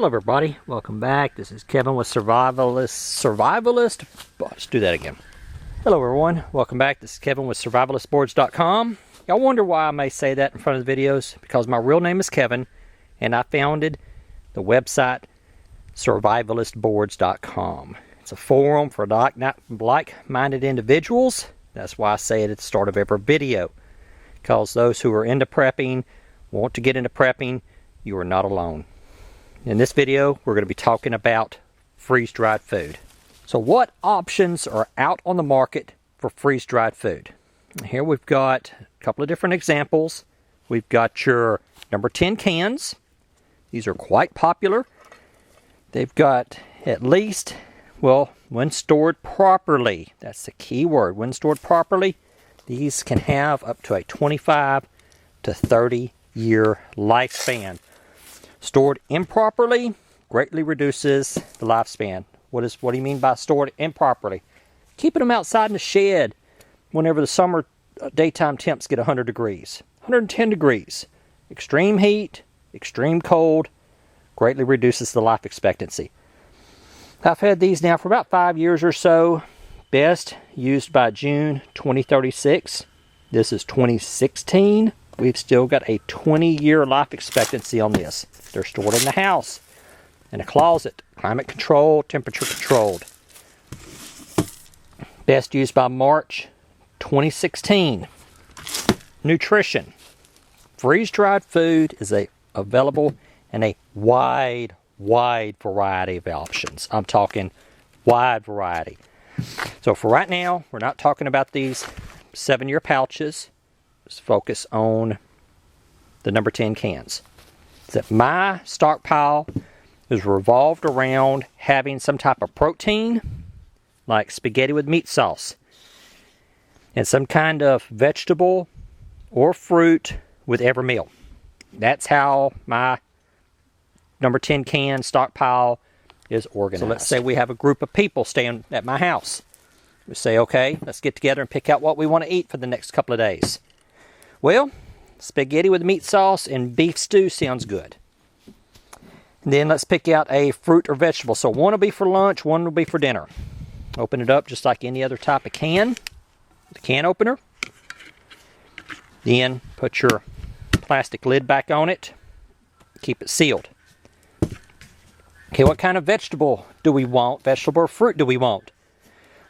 Hello everybody, welcome back. This is Kevin with Survivalist. Let's do that again. Hello everyone, welcome back. This is Kevin with SurvivalistBoards.com. Y'all wonder why I may say that in front of the videos? Because my real name is Kevin, and I founded the website SurvivalistBoards.com. It's a forum for like-minded individuals. That's why I say it at the start of every video. Because those who are into prepping, want to get into prepping, you are not alone. In this video, we're going to be talking about freeze-dried food. So what options are out on the market for freeze-dried food? Here we've got a couple of different examples. We've got your number 10 cans. These are quite popular. They've got at least, well, when stored properly, that's the key word, when stored properly, these can have up to a 25 to 30 year lifespan. Stored improperly greatly reduces the lifespan. What do you mean by stored improperly? Keeping them outside in the shed whenever the summer daytime temps get 100 degrees, 110 degrees. Extreme heat, extreme cold greatly reduces the life expectancy. I've had these now for about 5 years or so. Best used by June 2036. This is 2016. We've still got a 20-year life expectancy on this. They're stored in the house, in a closet, climate controlled, temperature controlled. Best used by March 2016. Nutrition. Freeze-dried food is available in a wide variety of options. I'm talking wide variety. So for right now, we're not talking about these 7-year pouches. Let's focus on the number 10 cans. That my stockpile is revolved around having some type of protein, like spaghetti with meat sauce, and some kind of vegetable or fruit with every meal. That's how my number 10 can stockpile is organized. So let's say we have a group of people staying at my house. We say, okay, let's get together and pick out what we want to eat for the next couple of days. Well, spaghetti with meat sauce and beef stew sounds good. And then let's pick out a fruit or vegetable. So one will be for lunch, one will be for dinner. Open it up just like any other type of can. The can opener. Then put your plastic lid back on it. Keep it sealed. Okay, what kind of vegetable do we want? Vegetable or fruit do we want?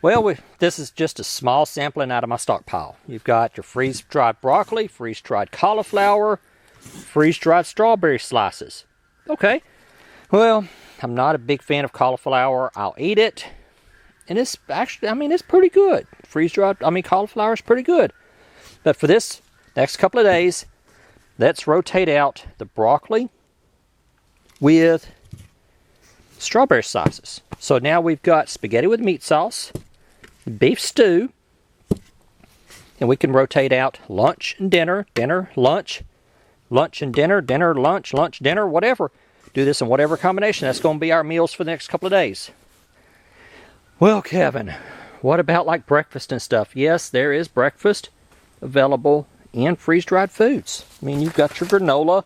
Well, this is just a small sampling out of my stockpile. You've got your freeze-dried broccoli, freeze-dried cauliflower, freeze-dried strawberry slices. Okay, well, I'm not a big fan of cauliflower. I'll eat it, and it's actually, it's pretty good. Cauliflower is pretty good. But for this next couple of days, let's rotate out the broccoli with strawberry slices. So now we've got spaghetti with meat sauce, beef stew, and we can rotate out lunch and dinner, dinner, lunch, lunch and dinner, dinner, lunch, lunch, dinner, whatever. Do this in whatever combination. That's going to be our meals for the next couple of days. Well, Kevin, what about like breakfast and stuff? Yes, there is breakfast available in freeze-dried foods. You've got your granola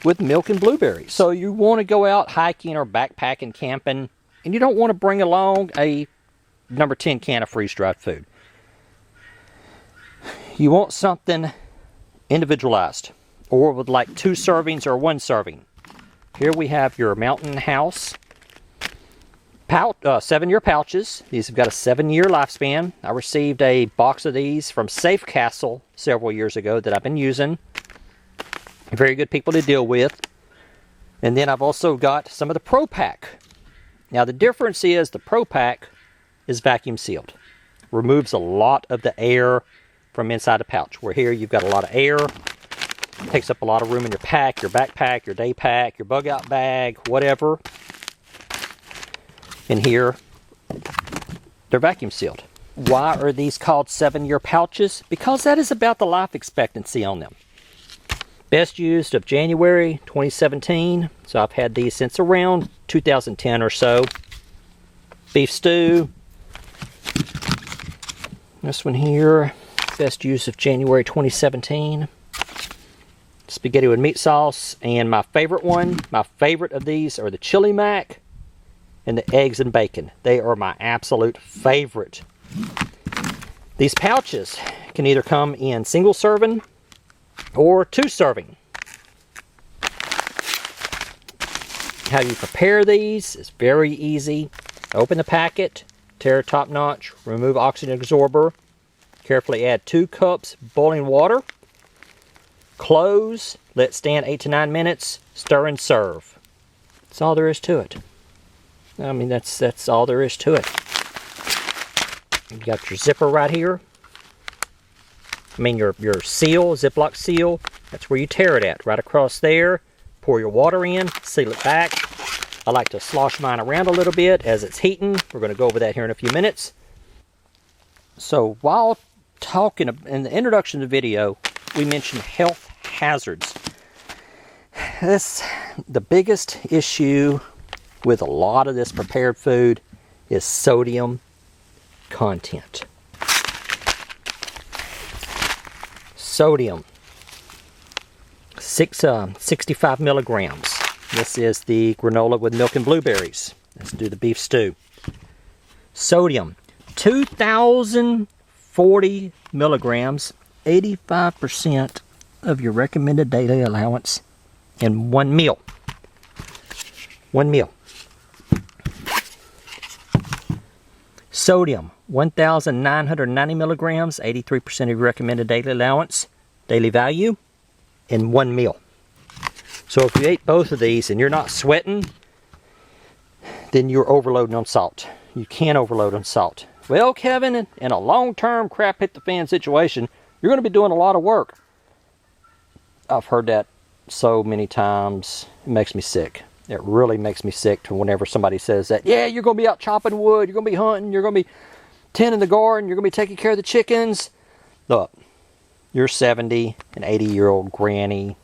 with milk and blueberries. So you want to go out hiking or backpacking, camping, and you don't want to bring along a number 10 can of freeze-dried food. You want something individualized, or with like 2 servings or 1 serving. Here we have your Mountain House 7-year pouches. These have got a 7-year lifespan. I received a box of these from Safe Castle several years ago that I've been using. Very good people to deal with. And then I've also got some of the Pro Pack. Now the difference is the Pro Pack is vacuum sealed. Removes a lot of the air from inside the pouch. Where here you've got a lot of air. Takes up a lot of room in your pack, your backpack, your day pack, your bug out bag, whatever. And here, they're vacuum sealed. Why are these called 7-year pouches? Because that is about the life expectancy on them. Best used of January 2017. So I've had these since around 2010 or so. Beef stew. This one here, best use of January 2017. spaghetti with meat sauce, and my favorite of these are the chili mac and the eggs and bacon. They are my absolute favorite. These pouches can either come in single serving or 2 serving. How you prepare these is very easy. Open the packet, tear top notch, remove oxygen absorber, carefully add 2 cups boiling water, close, let stand 8 to 9 minutes, stir and serve. That's all there is to it. I mean, that's all there is to it. You got your zipper right here. I mean, your seal, Ziploc seal, that's where you tear it at, right across there. Pour your water in, seal it back. I like to slosh mine around a little bit as it's heating. We're going to go over that here in a few minutes. So while talking in the introduction of the video, we mentioned health hazards. The biggest issue with a lot of this prepared food is sodium content. Sodium, 65 milligrams. This is the granola with milk and blueberries. Let's do the beef stew. Sodium, 2,040 milligrams, 85% of your recommended daily allowance in one meal. One meal. Sodium, 1,990 milligrams, 83% of your recommended daily allowance, daily value, in one meal. So if you ate both of these and you're not sweating, then you're overloading on salt. You can't overload on salt. Well, Kevin, in a long-term crap hit the fan situation, you're going to be doing a lot of work. I've heard that so many times. It makes me sick. It really makes me sick to whenever somebody says that, yeah, you're going to be out chopping wood, you're going to be hunting, you're going to be tending the garden, you're going to be taking care of the chickens. Look, your 70 and 80-year-old granny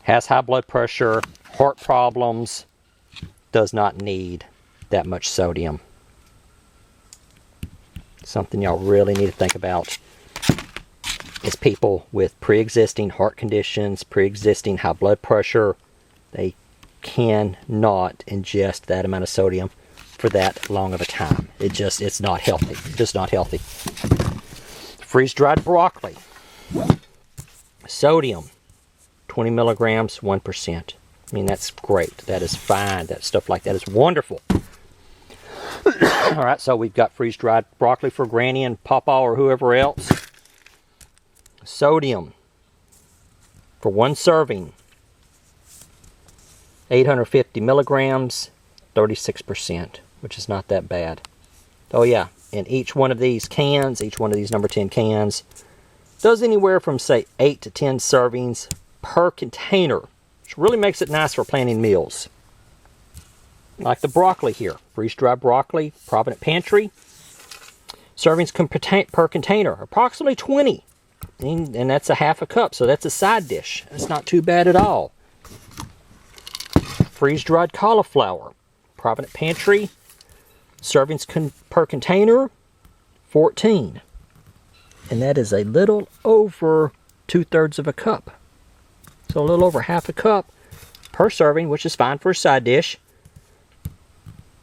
has high blood pressure, heart problems, does not need that much sodium. Something y'all really need to think about is people with pre-existing heart conditions, pre-existing high blood pressure. They cannot ingest that amount of sodium for that long of a time. It's not healthy. Just not healthy. Freeze-dried broccoli. Sodium, 20 milligrams, 1%. I mean, that's great. That is fine. That stuff like that is wonderful. All right, so we've got freeze-dried broccoli for Granny and Papa or whoever else. Sodium for one serving, 850 milligrams, 36%, which is not that bad. Oh yeah, and each one of these cans, each one of these number 10 cans, does anywhere from, say, 8 to 10 servings per container, which really makes it nice for planning meals. Like the broccoli here, freeze-dried broccoli, Provident Pantry. Servings per container, approximately 20. And that's a half a cup, so that's a side dish. That's not too bad at all. Freeze-dried cauliflower, Provident Pantry. Servings per container, 14. And that is a little over 2/3 of a cup. So a little over half a cup per serving, which is fine for a side dish.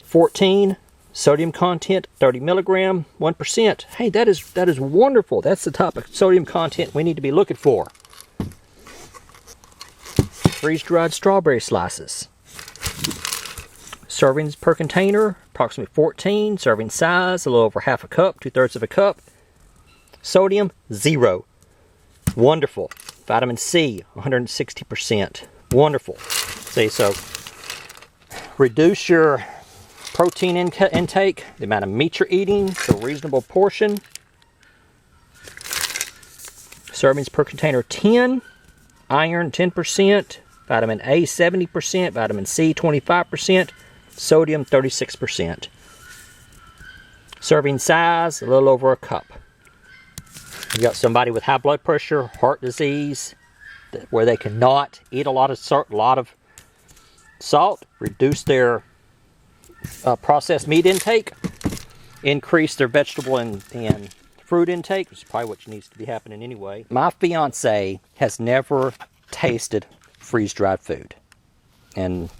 14 sodium content, 30 milligram, 1%. Hey, that is wonderful. That's the type of sodium content we need to be looking for. Freeze-dried strawberry slices. Servings per container, approximately 14. Serving size, a little over half a cup, 2/3 of a cup. Sodium, 0. Wonderful. Vitamin C, 160%. Wonderful. See, so reduce your protein intake, the amount of meat you're eating to a reasonable portion. Servings per container, 10. Iron, 10%. Vitamin A, 70%. Vitamin C, 25%. Sodium, 36%. Serving size, a little over a cup. You got somebody with high blood pressure, heart disease, where they cannot eat a lot of salt, reduce their processed meat intake, increase their vegetable and fruit intake, which is probably what needs to be happening anyway. My fiance has never tasted freeze-dried food. And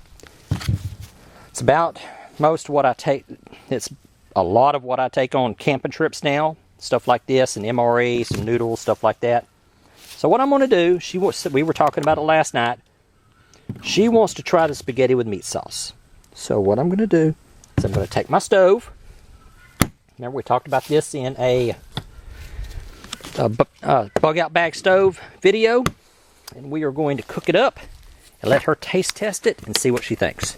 it's about most of what I take. It's a lot of what I take on camping trips now. Stuff like this and MRE, some noodles, stuff like that. So what I'm going to do, we were talking about it last night. She wants to try the spaghetti with meat sauce. So what I'm going to do is I'm going to take my stove. Remember we talked about this in a bug out bag stove video. And we are going to cook it up and let her taste test it and see what she thinks.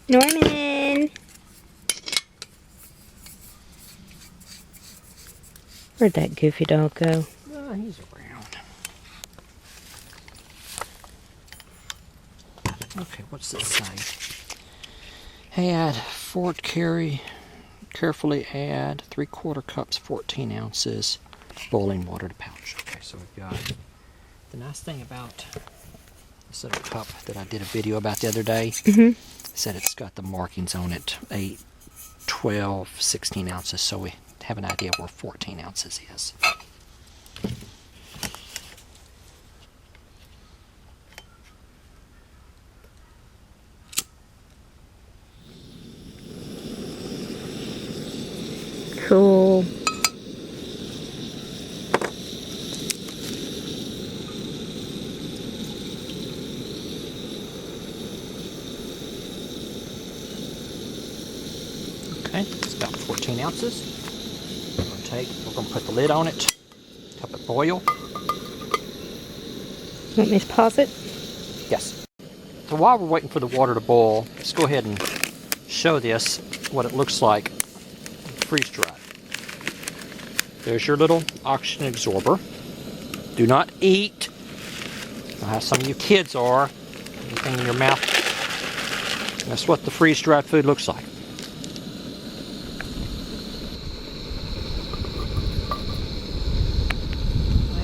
Norman! Where'd that goofy dog go? He's around. Okay, what's this say? Add carefully add 3/4 cups, 14 ounces boiling water to pouch. Okay, so we've got the nice thing about this little cup that I did a video about the other day. Said it's got the markings on it, 8, 12, 16 ounces, so we have an idea where 14 ounces is. Cool. Okay, it's about 14 ounces. We're going to put the lid on it, help it boil. Want me to pause it? Yes. So while we're waiting for the water to boil, let's go ahead and show this, what it looks like freeze-dried. There's your little oxygen absorber. Do not eat. How some of you kids are. Anything in your mouth. That's what the freeze-dried food looks like.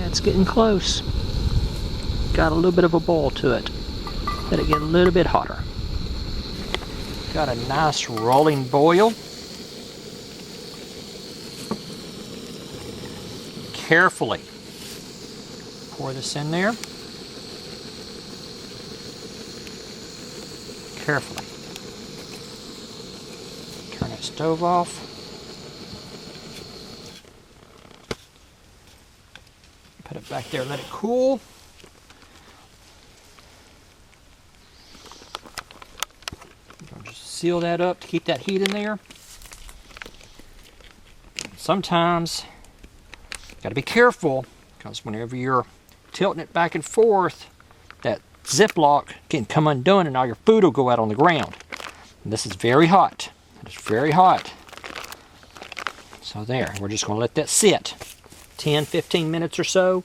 It's getting close. Got a little bit of a boil to it. Let it get a little bit hotter. Got a nice rolling boil. Carefully pour this in there. Carefully. Turn that stove off. Put it back there, let it cool. I'll just seal that up to keep that heat in there. Sometimes got to be careful, because whenever you're tilting it back and forth, that Ziploc can come undone and all your food will go out on the ground. And this is very hot. It's very hot. So there, we're just going to let that sit 10-15 minutes or so.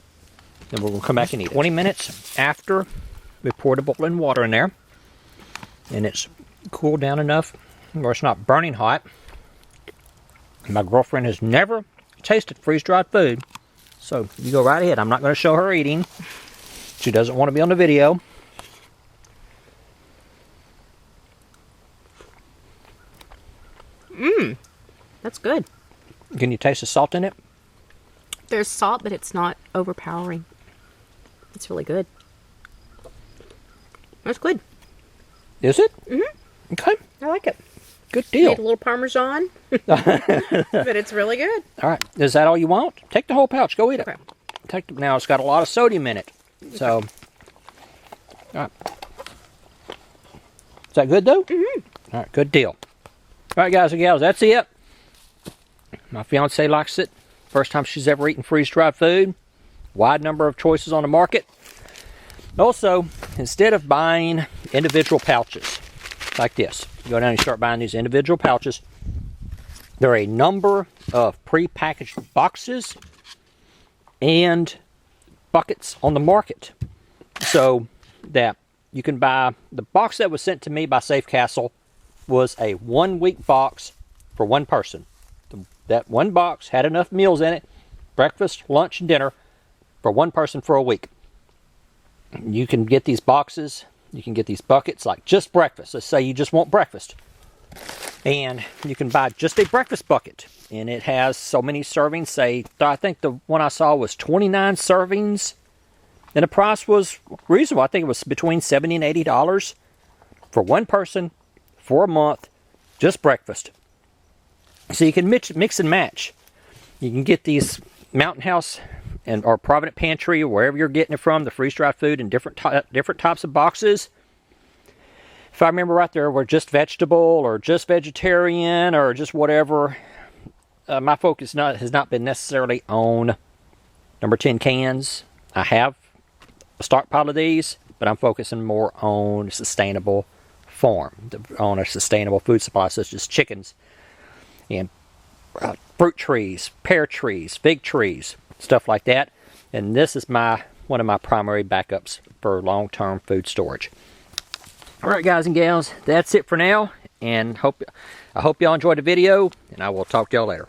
Then we're going to come back and eat. 20 minutes after we poured the boiling water in there, and it's cooled down enough where it's not burning hot. My girlfriend has never tasted freeze-dried food, so you go right ahead. I'm not going to show her eating. She doesn't want to be on the video. That's good. Can you taste the salt in it? There's salt, but it's not overpowering. It's really good. That's good. Is it? Okay. I like it. Good deal. Need a little Parmesan, but it's really good. All right. Is that all you want? Take the whole pouch. Go eat it. Okay. Now, it's got a lot of sodium in it. So, all right. Is that good, though? All right. Good deal. All right, guys and gals. That's it. My fiance likes it. First time she's ever eaten freeze-dried food. Wide number of choices on the market. Also, instead of buying individual pouches like this, you go down and start buying these individual pouches. There are a number of pre-packaged boxes and buckets on the market. So that you can buy, the box that was sent to me by Safe Castle was a 1 week box for one person. That one box had enough meals in it, breakfast, lunch, and dinner, for one person for a week. You can get these boxes, you can get these buckets, like just breakfast. Let's say you just want breakfast. And you can buy just a breakfast bucket. And it has so many servings. Say, I think the one I saw was 29 servings. And the price was reasonable. I think it was between $70 and $80 for one person for a month, just breakfast. So you can mix and match. You can get these Mountain House or Provident Pantry, or wherever you're getting it from, the freeze-dried food in different types of boxes. If I remember right, there were just vegetable or just vegetarian or just whatever. My focus has not been necessarily on number 10 cans. I have a stockpile of these, but I'm focusing more on sustainable farm, on a sustainable food supply, such as chickens and fruit trees, pear trees, fig trees, stuff like that. And this is one of my primary backups for long-term food storage. All right, guys and gals, that's it for now. And I hope y'all enjoyed the video, and I will talk to y'all later.